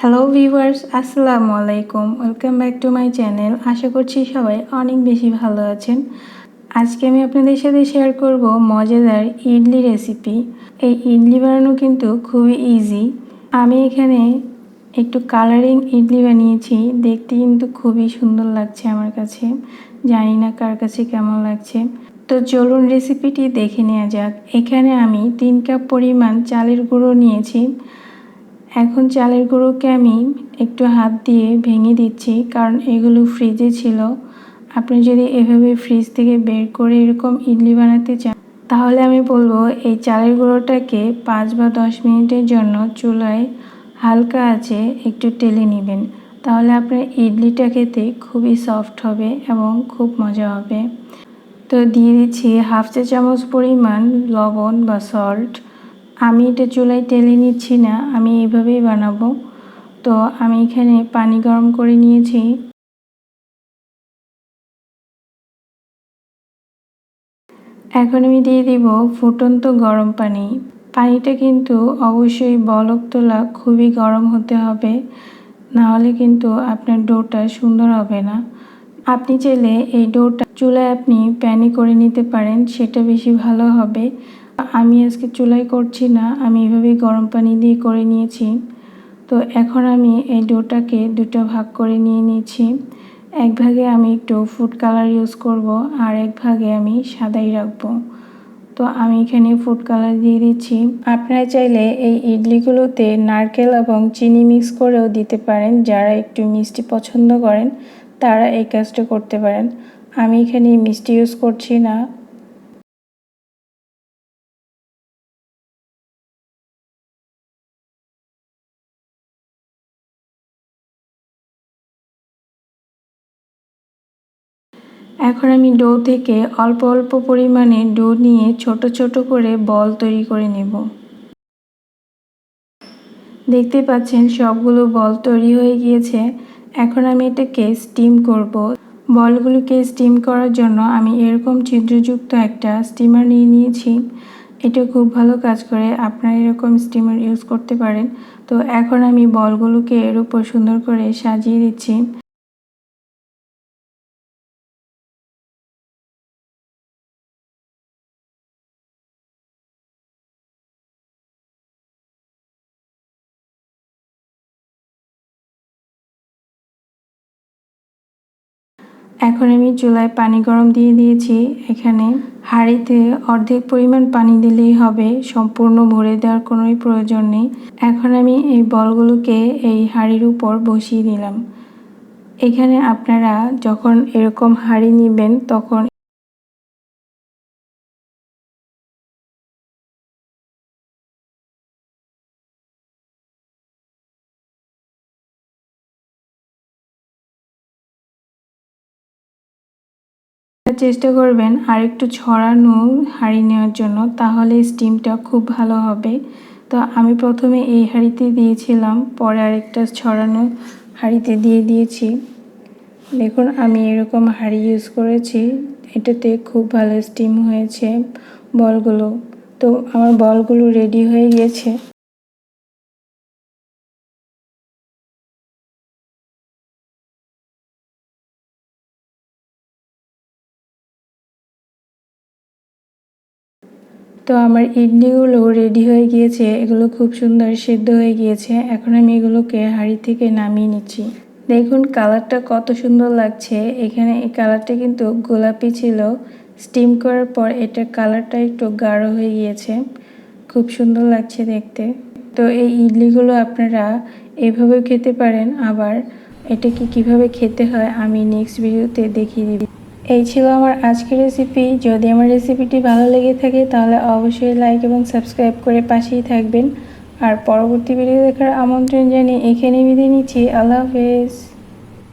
Hello viewers, আসসালামু আলাইকুম। Welcome back to my channel. আশা করছি সবাই অনেক বেশি ভালো আছেন। আজকে আমি আপনাদের সাথে শেয়ার করব মজাদার ইডলি রেসিপি। এই ইডলি বানানো কিন্তু খুবই ইজি। আমি এখানে একটু কালারিং ইডলি বানিয়েছি। দেখতে কিন্তু খুবই সুন্দর লাগছে আমার কাছে। জানি না কার কাছে কেমন লাগছে। তো চলুন রেসিপিটি দেখে নেওয়া যাক। এখানে আমি 3 কাপ পরিমাণ চালের গুঁড়ো নিয়েছি। এখন চালের গুঁড়োকে আমি একটু হাত দিয়ে ভেঙে দিচ্ছি, কারণ এগুলো ফ্রিজে ছিল। আপনি যদি এভাবে ফ্রিজ থেকে বের করে এরকম ইডলি বানাতে চান, তাহলে আমি বলবো এই চালের গুঁড়োটাকে 5 বা 10 মিনিটের জন্য চুলায় হালকা আঁচে একটু টেলে নেবেন। তাহলে আপনার ইডলিটা খেতে খুবই সফট হবে এবং খুব মজা হবে। তো দিয়ে দিচ্ছি হাফ চা চামচ পরিমাণ লবণ বা সল্ট। আমি এটা চুলায় টেলে নিচ্ছি না, আমি এইভাবেই বানাবো। তো আমি এখানে পানি গরম করে নিয়েছি। এখন আমি দিয়ে দিব ফুটন্ত গরম পানি। পানিটা কিন্তু অবশ্যই বলক তোলা খুবই গরম হতে হবে, না হলে কিন্তু আপনার ডোটা সুন্দর হবে না। আপনি চাইলে এই ডোটা চুলায় আপনি প্যানে করে নিতে পারেন, সেটা বেশি ভালো হবে। আমি আজকে চুলায় করছি না, আমি এভাবেই গরম পানি দিয়ে করে নিয়েছি। তো এখন আমি এই ডোটাকে দুটো ভাগ করে নিয়ে নিয়েছি। এক ভাগে আমি একটু ফুড কালার ইউজ করব, আর এক ভাগে আমি সাদাই রাখবো। তো আমি এখানে ফুড কালার দিয়ে দিচ্ছি। আপনারা চাইলে এই ইডলিগুলোতে নারকেল এবং চিনি মিক্স করেও দিতে পারেন। যারা একটু মিষ্টি পছন্দ করেন তারা এই কাজটা করতে পারেন। আমি এখানে মিষ্টি ইউজ করছি না। এখন আমি ডো থেকে অল্প অল্প পরিমাণে ডো নিয়ে ছোট ছোট করে বল তৈরি করে নেব। দেখতে পাচ্ছেন সবগুলো বল তৈরি হয়ে গিয়েছে। এখন আমি এটাকে স্টিম করব। বলগুলোকে স্টিম করার জন্য আমি এরকম ছিদ্রযুক্ত একটা স্টিমার নিয়ে নিয়েছি। এটা খুব ভালো কাজ করে, আপনারা এরকম স্টিমার ইউজ করতে পারেন। তো এখন আমি বলগুলোকে এর উপর সুন্দর করে সাজিয়ে দিচ্ছি। এখন আমি চুলায় পানি গরম দিয়ে দিয়েছি। এখানে হাঁড়িতে অর্ধেক পরিমাণ পানি দিলেই হবে, সম্পূর্ণ ভরে দেওয়ার কোনোই প্রয়োজন নেই। এখন আমি এই বলগুলোকে এই হাঁড়ির উপর বসিয়ে দিলাম। এখানে আপনারা যখন এরকম হাঁড়ি নেবেন তখন চেষ্টা করবেন আর একটু ছড়ানো হাঁড়ি নেওয়ার জন্য, তাহলে স্টিমটা খুব ভালো হবে। তো আমি প্রথমে এই হাঁড়িতে দিয়েছিলাম, পরে আরেকটা ছড়ানো হাঁড়িতে দিয়ে দিয়েছি। দেখুন আমি এরকম হাঁড়ি ইউজ করেছি, এটাতে খুব ভালো স্টিম হয়েছে বলগুলো। তো আমার বলগুলো রেডি হয়ে গিয়েছে। তো আমার ইডলিগুলো রেডি হয়ে গিয়েছে, এগুলো খুব সুন্দর সেদ্ধ হয়ে গিয়েছে। এখন আমি এগুলোকে হাঁড়ি থেকে নামিয়ে নিচ্ছি। দেখুন কালারটা কত সুন্দর লাগছে। এখানে এই কালারটা কিন্তু গোলাপি ছিল, স্টিম করার পর এটার কালারটা একটু গাঢ় হয়ে গিয়েছে, খুব সুন্দর লাগছে দেখতে। তো এই ইডলিগুলো আপনারা এভাবেও খেতে পারেন, আবার এটাকে কিভাবে খেতে হয় আমি নেক্সট ভিডিওতে দেখিয়ে দিব। এই ছিল আমার আজকের রেসিপি। যদি আমার রেসিপিটি ভালো লেগে থাকে তাহলে অবশ্যই লাইক এবং সাবস্ক্রাইব করে পাশেই থাকবেন। আর পরবর্তী ভিডিও দেখার আমন্ত্রণ জানিয়ে এখানে বিদায় নিচ্ছি। আল্লাহ হাফেজ।